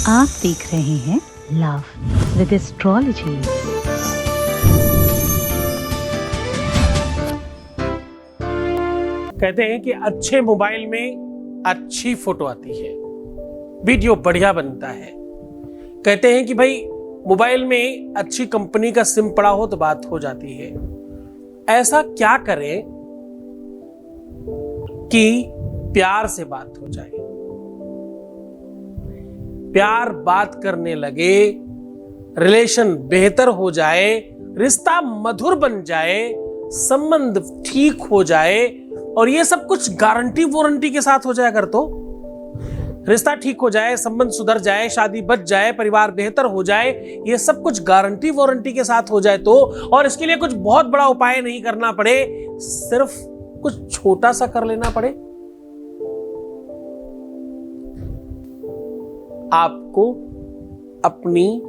आप देख रहे हैं लव विद एस्ट्रोलॉजी। कहते हैं कि अच्छे मोबाइल में अच्छी फोटो आती है, वीडियो बढ़िया बनता है। कहते हैं कि भाई मोबाइल में अच्छी कंपनी का सिम पड़ा हो तो बात हो जाती है। ऐसा क्या करें कि प्यार से बात हो जाए, प्यार बात करने लगे, रिलेशन बेहतर हो जाए, रिश्ता मधुर बन जाए, संबंध ठीक हो जाए, और ये सब कुछ गारंटी वारंटी के साथ हो जाए। अगर तो रिश्ता ठीक हो जाए, संबंध सुधर जाए, शादी बच जाए, परिवार बेहतर हो जाए, ये सब कुछ गारंटी वारंटी के साथ हो जाए तो, और इसके लिए कुछ बहुत बड़ा उपाय नहीं करना पड़े, सिर्फ कुछ छोटा सा कर लेना पड़े। आपको अपनी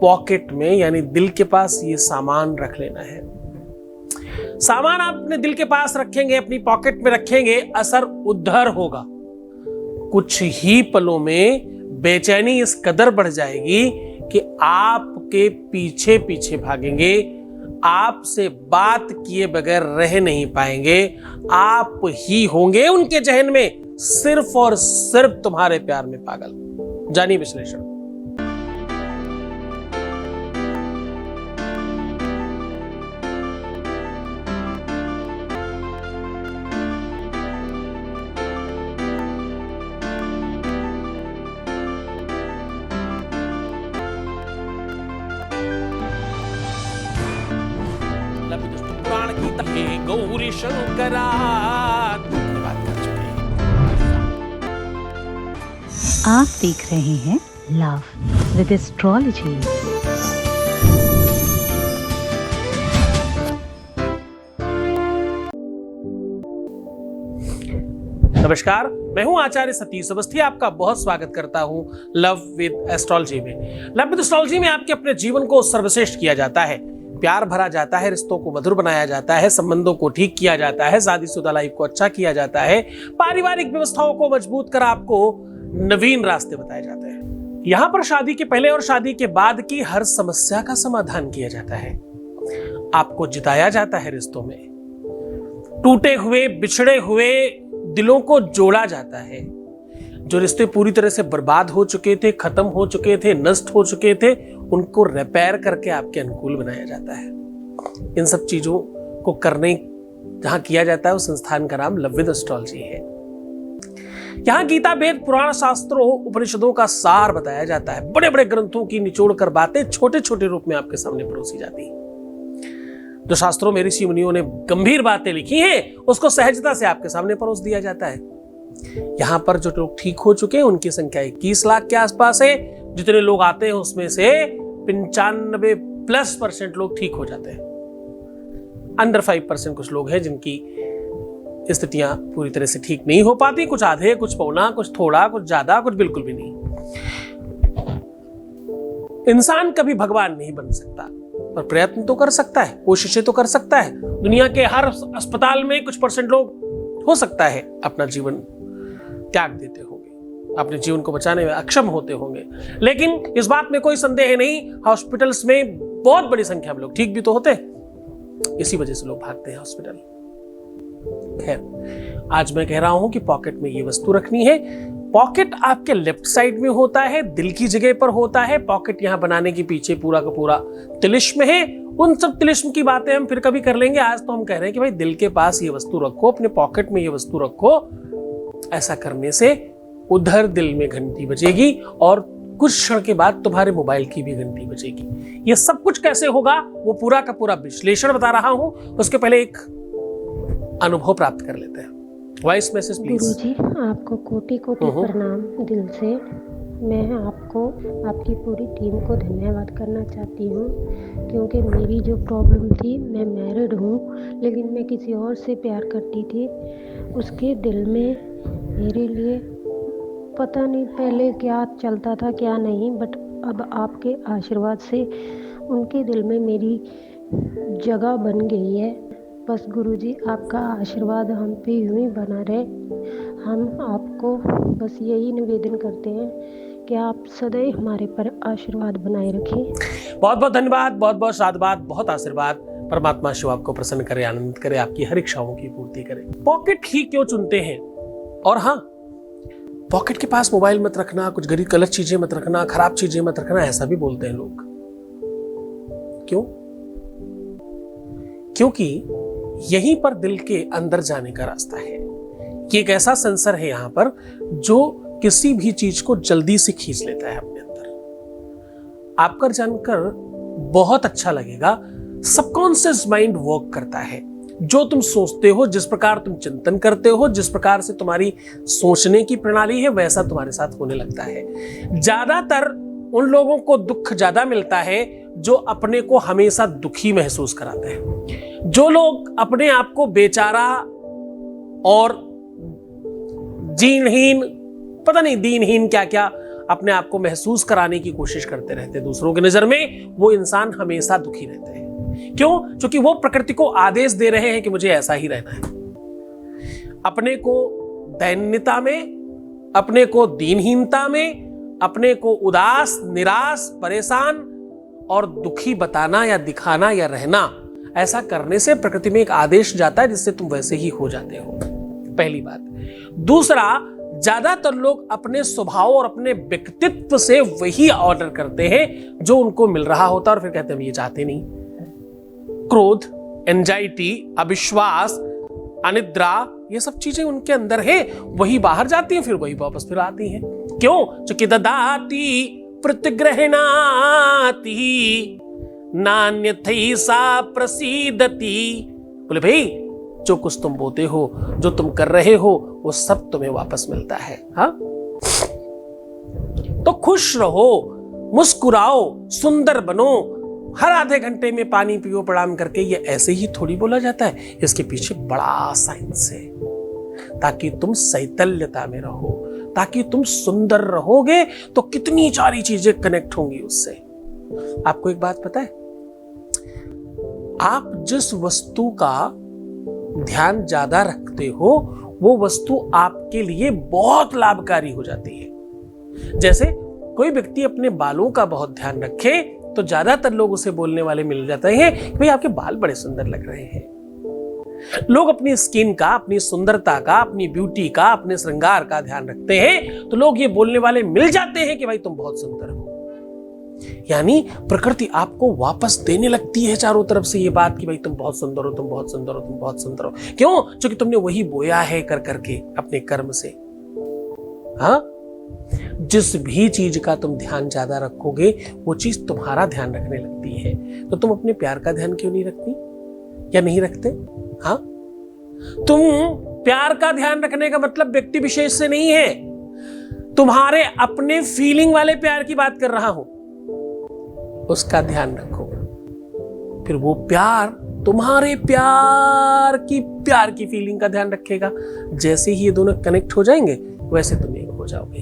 पॉकेट में यानी दिल के पास ये सामान रख लेना है। सामान आप अपने दिल के पास रखेंगे, अपनी पॉकेट में रखेंगे, असर उधर होगा। कुछ ही पलों में बेचैनी इस कदर बढ़ जाएगी कि आपके पीछे पीछे भागेंगे, आपसे बात किए बगैर रह नहीं पाएंगे, आप ही होंगे उनके जहन में सिर्फ और सिर्फ तुम्हारे प्यार में पागल। जानिए विश्लेषण। पुराण की तहे गौरी शंकरा बात कर चुके हैं। आप देख रहे हैं लव विद एस्ट्रोलॉजी। नमस्कार, मैं हूं आचार्य सतीश अवस्थी। आपका बहुत स्वागत करता हूं लव विद एस्ट्रोलॉजी में। लव विद एस्ट्रोलॉजी में आपके अपने जीवन को सर्वश्रेष्ठ किया जाता है, प्यार भरा जाता है, रिश्तों को मधुर बनाया जाता है, संबंधों को ठीक किया जाता है, शादीशुदा लाइफ को अच्छा किया जाता है, पारिवारिक व्यवस्थाओं को मजबूत कर आपको नवीन रास्ते बताए जाते हैं। यहां पर शादी के पहले और शादी के बाद की हर समस्या का समाधान किया जाता है। आपको जिताया जाता है, रिश्तों में टूटे हुए बिछड़े हुए दिलों को जोड़ा जाता है। जो रिश्ते पूरी तरह से बर्बाद हो चुके थे, खत्म हो चुके थे, नष्ट हो चुके थे, उनको रिपेयर करके आपके अनुकूल बनाया जाता है। इन सब चीजों को करने जहां किया जाता है उस संस्थान का नाम लव विद एस्ट्रोलॉजी है। यहां गीता, वेद, पुराण, शास्त्रों, उपनिषदों का सार बताया जाता है। बड़े बड़े ग्रंथों की निचोड़ कर बातें छोटे छोटे रूप में आपके सामने परोसी जाती है। जो शास्त्रों में ऋषि मुनियों ने गंभीर बातें लिखी हैं, उसको सहजता से आपके सामने परोस दिया जाता है। यहां पर जो लोग ठीक हो चुके हैं उनकी संख्या 21 लाख के आसपास है। जितने लोग आते हैं उसमें से 95+ % लोग ठीक हो जाते हैं। अंडर 5% कुछ लोग हैं जिनकी स्थितियां पूरी तरह से ठीक नहीं हो पाती। कुछ आधे, कुछ पौना, कुछ थोड़ा, कुछ ज्यादा, कुछ बिल्कुल भी नहीं। इंसान कभी भगवान नहीं बन सकता, पर प्रयत्न तो कर सकता है, कोशिशें तो कर सकता है। दुनिया के हर अस्पताल में कुछ % लोग हो सकता है अपना जीवन त्याग देते होंगे, अपने जीवन को बचाने में अक्षम होते होंगे, लेकिन इस बात में कोई संदेह नहीं, हॉस्पिटल्स में बहुत बड़ी संख्या में लोग ठीक भी तो होते हैं। इसी वजह से लोग भागते हैं हॉस्पिटल। खैर, आज मैं कह रहा हूं कि पॉकेट में ये वस्तु रखनी है। पॉकेट आपके लेफ्ट साइड में होता है, दिल की जगह पर होता है। पॉकेट यहां बनाने के पीछे पूरा का पूरा तिलिस्म है। उन सब तिलिस्म की बातें हम फिर कभी कर लेंगे। आज तो हम कह रहे हैं कि भाई दिल के पास ये वस्तु रखो, अपने पॉकेट में ये वस्तु रखो। ऐसा करने से उधर दिल में घंटी बजेगी और कुछ क्षण के बाद तुम्हारे मोबाइल की भी घंटी बजेगी। ये सब कुछ कैसे होगा वो पूरा का पूरा विश्लेषण बता रहा हूं। उसके पहले एक अनुभव प्राप्त कर लेते हैं। Voice message please. गुरुजी, आपको कोटि कोटि प्रणाम दिल से। मैं आपको, आपकी पूरी टीम को धन्यवाद करना चाहती हूँ, क्योंकि मेरी जो प्रॉब्लम थी, मैं मैरिड हूँ लेकिन मैं किसी और से प्यार करती थी। उसके दिल में मेरे लिए पता नहीं पहले क्या चलता था क्या नहीं, बट अब आपके आशीर्वाद से उनके दिल में मेरी जगह बन गई है। बस गुरुजी, आपका आशीर्वाद हम पे यूं ही बना रहे। हम आपको बस यही निवेदन करते हैं क्या आप सदैव हमारे पर आशीर्वाद बनाए रखें। बहुत बहुत धन्यवाद, बहुत बहुत साधुवाद, बहुत आशीर्वाद। परमात्मा शिव आपको प्रसन्न करे, आनंदित करे, आपकी हर इच्छाओं की पूर्ति करे। पॉकेट ही क्यों चुनते हैं? और हाँ, पॉकेट के पास मोबाइल मत रखना, कुछ गलत चीजें मत रखना, खराब चीजें मत रखना, ऐसा भी बोलते हैं लोग। क्यों? क्योंकि यहीं पर दिल के अंदर जाने का रास्ता है। कि एक ऐसा सेंसर है यहां पर जो किसी भी चीज को जल्दी से खींच लेता है अपने अंदर। आपका जानकर बहुत अच्छा लगेगा, सबकॉन्शियस माइंड वर्क करता है। जो तुम सोचते हो, जिस प्रकार तुम चिंतन करते हो, जिस प्रकार से तुम्हारी सोचने की प्रणाली है, वैसा तुम्हारे साथ होने लगता है। ज्यादातर उन लोगों को दुख ज्यादा मिलता है जो अपने को हमेशा दुखी महसूस कराते हैं। जो लोग अपने आप को बेचारा और जीनहीन, पता नहीं दीनहीन क्या क्या अपने आप को महसूस कराने की कोशिश करते रहते हैं दूसरों की नजर में, वो इंसान हमेशा दुखी रहते हैं। क्यों? क्योंकि वो प्रकृति को आदेश दे रहे हैं कि मुझे ऐसा ही रहना है। अपने को दैन्यता में, अपने को दीनहीनता में, अपने को उदास, निराश, परेशान और दुखी बताना या दिखाना या रहना, ऐसा करने से प्रकृति में एक आदेश जाता है जिससे तुम वैसे ही हो जाते हो। पहली बात। दूसरा, ज्यादातर लोग अपने स्वभाव और अपने व्यक्तित्व से वही ऑर्डर करते हैं जो उनको मिल रहा होता है और फिर कहते हैं हम ये चाहते नहीं। क्रोध, एंजाइटी, अविश्वास, अनिद्रा, ये सब चीजें उनके अंदर है, वही बाहर जाती हैं, फिर वही वापस फिर आती हैं। क्यों? चूंकि ददाती प्रतिग्रहणाति नान्यथैसा प्रसीदति। बोले भाई, जो कुछ तुम बोते हो, जो तुम कर रहे हो, वो सब तुम्हें वापस मिलता है। हाँ, तो खुश रहो, मुस्कुराओ, सुंदर बनो। हर आधे घंटे में पानी पियो प्रणाम करके, ये ऐसे ही थोड़ी बोला जाता है। इसके पीछे बड़ा साइंस है, ताकि तुम चैतन्यता में रहो, ताकि तुम सुंदर रहोगे तो कितनी सारी चीजें कनेक्ट होंगी उससे। आपको एक बात पता है, आप जिस वस्तु का ध्यान ज्यादा रखते हो, वो वस्तु आपके लिए बहुत लाभकारी हो जाती है। जैसे कोई व्यक्ति अपने बालों का बहुत ध्यान रखे तो ज्यादातर लोग उसे बोलने वाले मिल जाते हैं कि भाई आपके बाल बड़े सुंदर लग रहे हैं। लोग अपनी स्किन का, अपनी सुंदरता का, अपनी ब्यूटी का, अपने श्रृंगार का ध्यान रखते हैं तो लोग ये बोलने वाले मिल जाते हैं कि भाई तुम बहुत सुंदर हो। यानी प्रकृति आपको वापस देने लगती है चारों तरफ से ये बात कि भाई तुम बहुत सुंदर हो, तुम बहुत सुंदर हो, तुम बहुत सुंदर हो। क्यों? क्योंकि तुमने वही बोया है कर करके अपने कर्म से। हाँ, जिस भी चीज का तुम ध्यान ज्यादा रखोगे, वो चीज तुम्हारा ध्यान रखने लगती है। तो तुम अपने प्यार का ध्यान क्यों नहीं रखती या नहीं रखते? हाँ, तुम प्यार का ध्यान रखने का मतलब व्यक्ति विशेष से नहीं है, तुम्हारे अपने फीलिंग वाले प्यार की बात कर रहा हूं। उसका ध्यान रखो, फिर वो प्यार तुम्हारे प्यार की फीलिंग का ध्यान रखेगा। जैसे ही ये दोनों कनेक्ट हो जाएंगे, वैसे तुम एक हो जाओगे।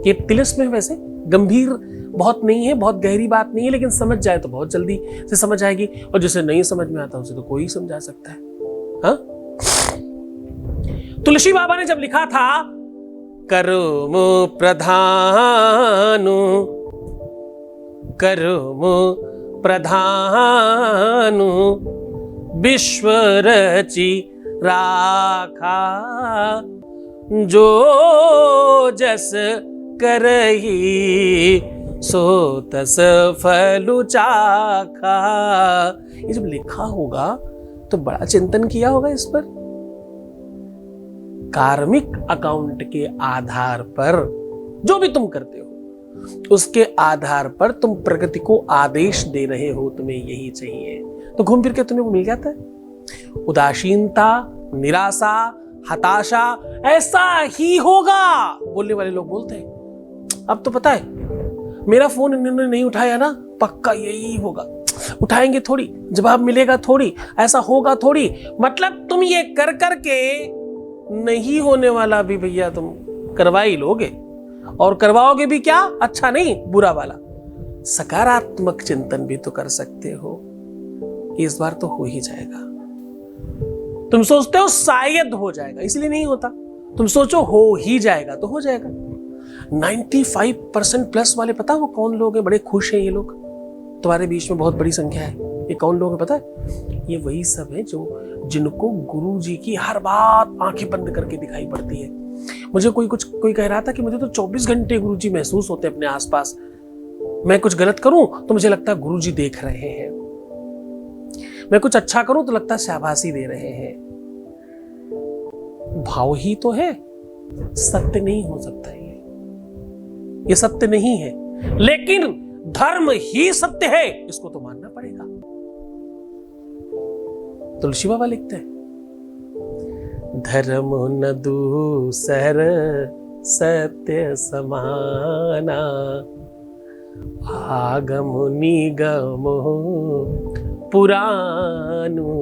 ये तिलिस्म है, वैसे गंभीर बहुत नहीं है, बहुत गहरी बात नहीं है, लेकिन समझ जाए तो बहुत जल्दी से समझ आएगी, और जिसे नहीं समझ में आता उसे तो कोई समझा सकता है। हाँ? तुलसी बाबा ने जब लिखा था कर्म प्रधानु, कर्म प्रधानु विश्व रचि राखा, जो जस करही सो तस फलु चाखा। ये जब लिखा होगा तो बड़ा चिंतन किया होगा इस पर। कार्मिक अकाउंट के आधार पर जो भी तुम करते हो, उसके आधार पर तुम प्रकृति को आदेश दे रहे हो तुम्हें यही चाहिए, तो घूम फिर के तुम्हें वो मिल जाता है। उदासीनता, निराशा, हताशा, ऐसा ही होगा बोलने वाले लोग बोलते हैं। अब तो पता है, मेरा फोन इन्होंने नहीं उठाया ना, पक्का यही होगा, उठाएंगे थोड़ी, जवाब मिलेगा थोड़ी, ऐसा होगा थोड़ी। मतलब तुम ये कर करके नहीं होने वाला भी भैया तुम करवा ही लोगे, और करवाओगे भी क्या? अच्छा नहीं, बुरा वाला। सकारात्मक चिंतन भी तो कर सकते हो, इस बार तो हो ही जाएगा। तुम सोचते हो शायद हो जाएगा, इसलिए नहीं होता। तुम सोचो हो ही जाएगा तो हो जाएगा। 95% प्लस वाले पता वो कौन लोग हैं? बड़े खुश हैं ये लोग, तुम्हारे बीच में बहुत बड़ी संख्या है। ये कौन लोग हैं पता है? ये वही सब है जिनको गुरु जी की हर बात आंखें बंद करके दिखाई पड़ती है। मुझे कोई कह रहा था कि मुझे तो 24 घंटे गुरु जी महसूस होते अपने आसपास। मैं कुछ गलत करूं तो मुझे लगता है गुरु जी देख रहे हैं, मैं कुछ अच्छा करूं तो लगता है शाबाशी दे रहे हैं। भाव ही तो है, सत्य नहीं हो सकता ये सत्य नहीं है, लेकिन धर्म ही सत्य है, इसको तो मानना पड़ेगा। तुलसी बाबा लिखते हैं, धर्म न दूसर सत्य समाना, आगम निगम पुराणु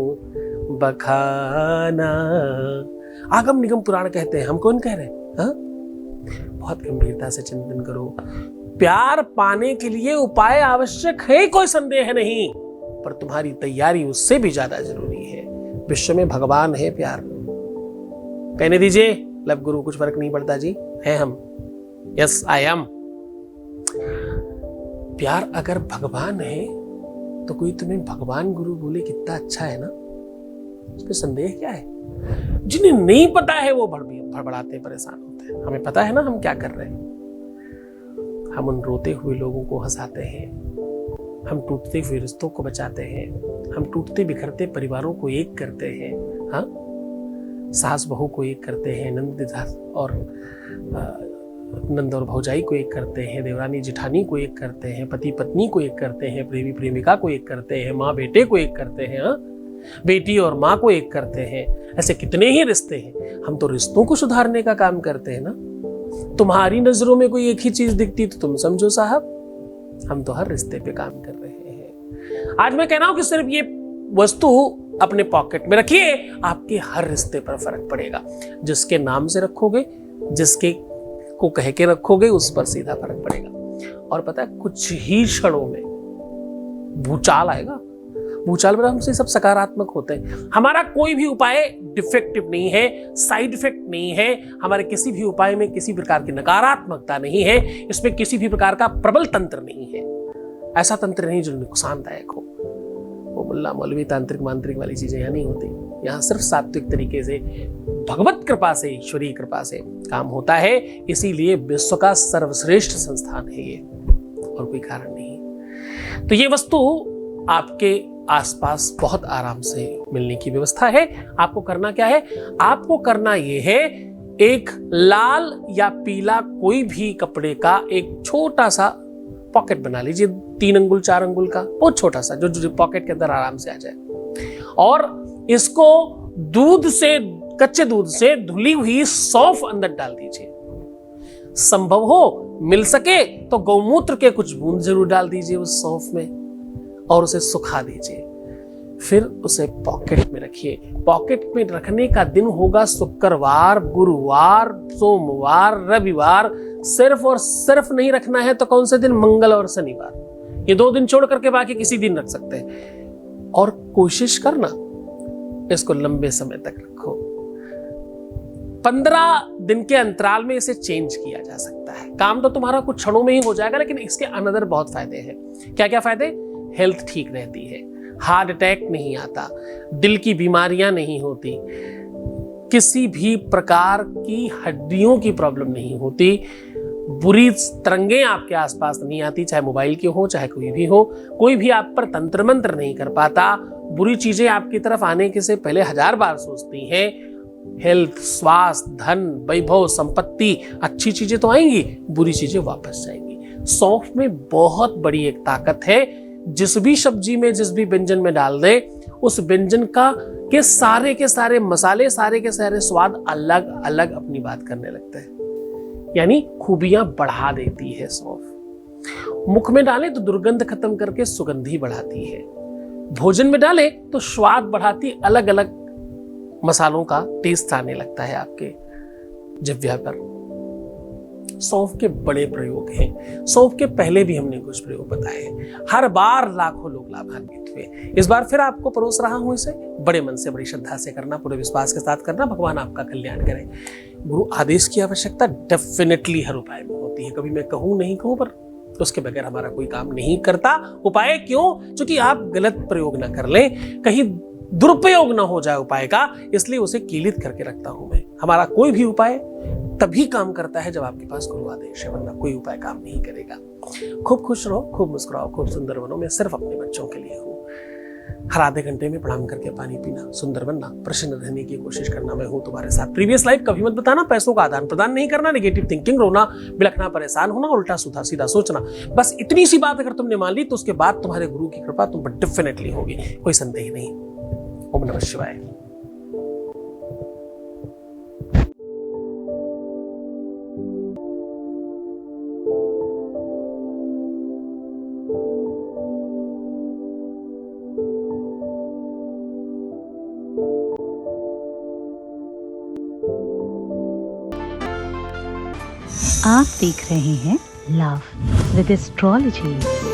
बखाना। आगम निगम पुराण कहते हैं, हम कौन कह रहे हैं? हाँ? बहुत गंभीरता से चिंतन करो। प्यार पाने के लिए उपाय आवश्यक है, कोई संदेह नहीं, पर तुम्हारी तैयारी उससे भी ज्यादा जरूरी है। विश्व में भगवान है प्यार। कहने दीजिए लव गुरु, कुछ फर्क नहीं पड़ता जी, है हम। Yes I am. प्यार अगर भगवान है तो कोई तुम्हें भगवान गुरु बोले कितना अच्छा है ना, उसमें संदेह क्या है? जिन्हें नहीं पता है वो भड़बड़ाते परेशान होते हैं। हमें पता है ना हम क्या कर रहे हैं। हम उन रोते हुए लोगों को हंसाते हैं, हम टूटते हुए रिश्तों को बचाते हैं, हम टूटते बिखरते परिवारों को एक करते हैं। हाँ, सास बहू को एक करते हैं, नंद और भौजाई को एक करते हैं, देवरानी जिठानी को एक करते हैं, पति पत्नी को एक करते हैं, प्रेमी प्रेमिका को एक करते हैं, माँ बेटे को एक करते हैं, हाँ? बेटी और माँ को एक करते हैं। ऐसे कितने ही रिश्ते हैं। हम तो रिश्तों को सुधारने का काम करते हैं ना। तुम्हारी नजरों में कोई एक ही चीज दिखती तो तुम समझो साहब, हम तो हर रिश्ते पे काम कर रहे हैं। आज मैं कह रहा हूं कि सिर्फ ये वस्तु अपने पॉकेट में रखिए, आपके हर रिश्ते पर फर्क पड़ेगा। जिसके नाम से रखोगे, जिसके को कह के रखोगे, उस पर सीधा फर्क पड़ेगा। और पता है, कुछ ही क्षणों में भूचाल आएगा। भूचाल में हमसे सब सकारात्मक होते हैं। हमारा कोई भी उपाय डिफेक्टिव नहीं है, साइड इफेक्ट नहीं है। हमारे किसी भी उपाय में किसी प्रकार की नकारात्मकता नहीं है, इसमें किसी भी प्रकार का प्रबल तंत्र नहीं है। ऐसा तंत्र नहीं जो नुकसानदायक हो। वो मुल्ला मौलवी तांत्रिक मांत्रिक वाली चीजें यहाँ नहीं होती। यहाँ सिर्फ सात्विक तरीके से, भगवत कृपा से, ईश्वरीय कृपा से काम होता है। इसीलिए विश्व का सर्वश्रेष्ठ संस्थान है ये, और कोई कारण नहीं। तो ये वस्तु आपके आसपास बहुत आराम से मिलने की व्यवस्था है। आपको करना क्या है? आपको करना यह है, एक लाल या पीला कोई भी कपड़े का एक छोटा सा पॉकेट बना लीजिए, 3 अंगुल 4 अंगुल का, बहुत छोटा सा, जो पॉकेट के अंदर आराम से आ जाए। और इसको कच्चे दूध से धुली हुई सौंफ अंदर डाल दीजिए। संभव हो, मिल सके तो गौमूत्र के कुछ बूंद जरूर डाल दीजिए उस सौंफ में, और उसे सुखा दीजिए। फिर उसे पॉकेट में रखिए। पॉकेट में रखने का दिन होगा शुक्रवार, गुरुवार, सोमवार, रविवार। सिर्फ और सिर्फ नहीं रखना है तो कौन से दिन? मंगल और शनिवार। ये 2 दिन छोड़ करके बाकी किसी दिन रख सकते हैं। और कोशिश करना इसको लंबे समय तक रखो। 15 दिन के अंतराल में इसे चेंज किया जा सकता है। काम तो तुम्हारा कुछ क्षणों में ही हो जाएगा, लेकिन इसके अनदर बहुत फायदे हैं। क्या क्या फायदे? हेल्थ ठीक रहती है, हार्ट अटैक नहीं आता, दिल की बीमारियां नहीं होती, किसी भी प्रकार की हड्डियों की प्रॉब्लम नहीं होती, बुरी तरंगें आपके आसपास नहीं आती, चाहे मोबाइल के हो चाहे कोई भी हो। कोई भी आप पर तंत्र मंत्र नहीं कर पाता। बुरी चीजें आपकी तरफ आने के से पहले 1000 बार सोचती हैं। हेल्थ, स्वास्थ्य, धन, वैभव, संपत्ति, अच्छी चीजें तो आएंगी, बुरी चीजें वापस जाएंगी। सौंफ में बहुत बड़ी एक ताकत है। जिस भी सब्जी में, जिस भी व्यंजन में डाल दे, उस व्यंजन के सारे मसाले, सारे के सारे स्वाद अलग अलग अपनी बात करने लगते हैं। यानी खूबियां बढ़ा देती है सौंफ। मुख में डालें तो दुर्गंध खत्म करके सुगंधी बढ़ाती है। भोजन में डालें तो स्वाद बढ़ाती, अलग अलग मसालों का टेस्ट आने लगता है आपके जिह्वा पर। सौंफ के बड़े प्रयोग हैं। सौंफ के पहले भी हमने कुछ प्रयोग बताए हैं। हर बार लाखों लोग लाभान्वित हुए। इस बार फिर आपको परोस रहा हूं इसे। बड़े मन से, बड़ी श्रद्धा से करना, पूरे विश्वास के साथ करना। भगवान आपका कल्याण करे। गुरु आदेश की आवश्यकता डेफिनेटली हर उपाय में होती है। कभी मैं कहूं नहीं कहूं, पर उसके बगैर हमारा कोई काम नहीं करता। उपाय क्यों? क्योंकि आप गलत प्रयोग ना कर लें, कहीं दुरुपयोग ना हो जाए उपाय का, इसलिए उसे कीलित करके रखता हूं मैं। हमारा कोई भी उपाय तभी काम करता है जब आपके पास गुरु आदेश है, वरना कोई उपाय काम नहीं करेगा। खूब खुश रहो, खूब मुस्कुराओ, खूब सुंदर बनो। मैं सिर्फ अपने बच्चों के लिए हूँ। हर आधे घंटे में प्रणाम करके पानी पीना, सुंदर बनना, प्रसन्न रहने की कोशिश करना। मैं हूं तुम्हारे साथ। प्रीवियस लाइफ कभी मत बताना। पैसों का आदान प्रदान नहीं करना, नेगेटिव थिंकिंग, रोना, बिलखना, परेशान होना, उल्टा सुधा सीधा सोचना। बस इतनी सी बात अगर तुमने मान ली तो उसके बाद तुम्हारे गुरु की कृपा तुम पर डेफिनेटली होगी, कोई संदेह नहीं। ओम नमः शिवाय। आप देख रहे हैं लव विद एस्ट्रोलॉजी।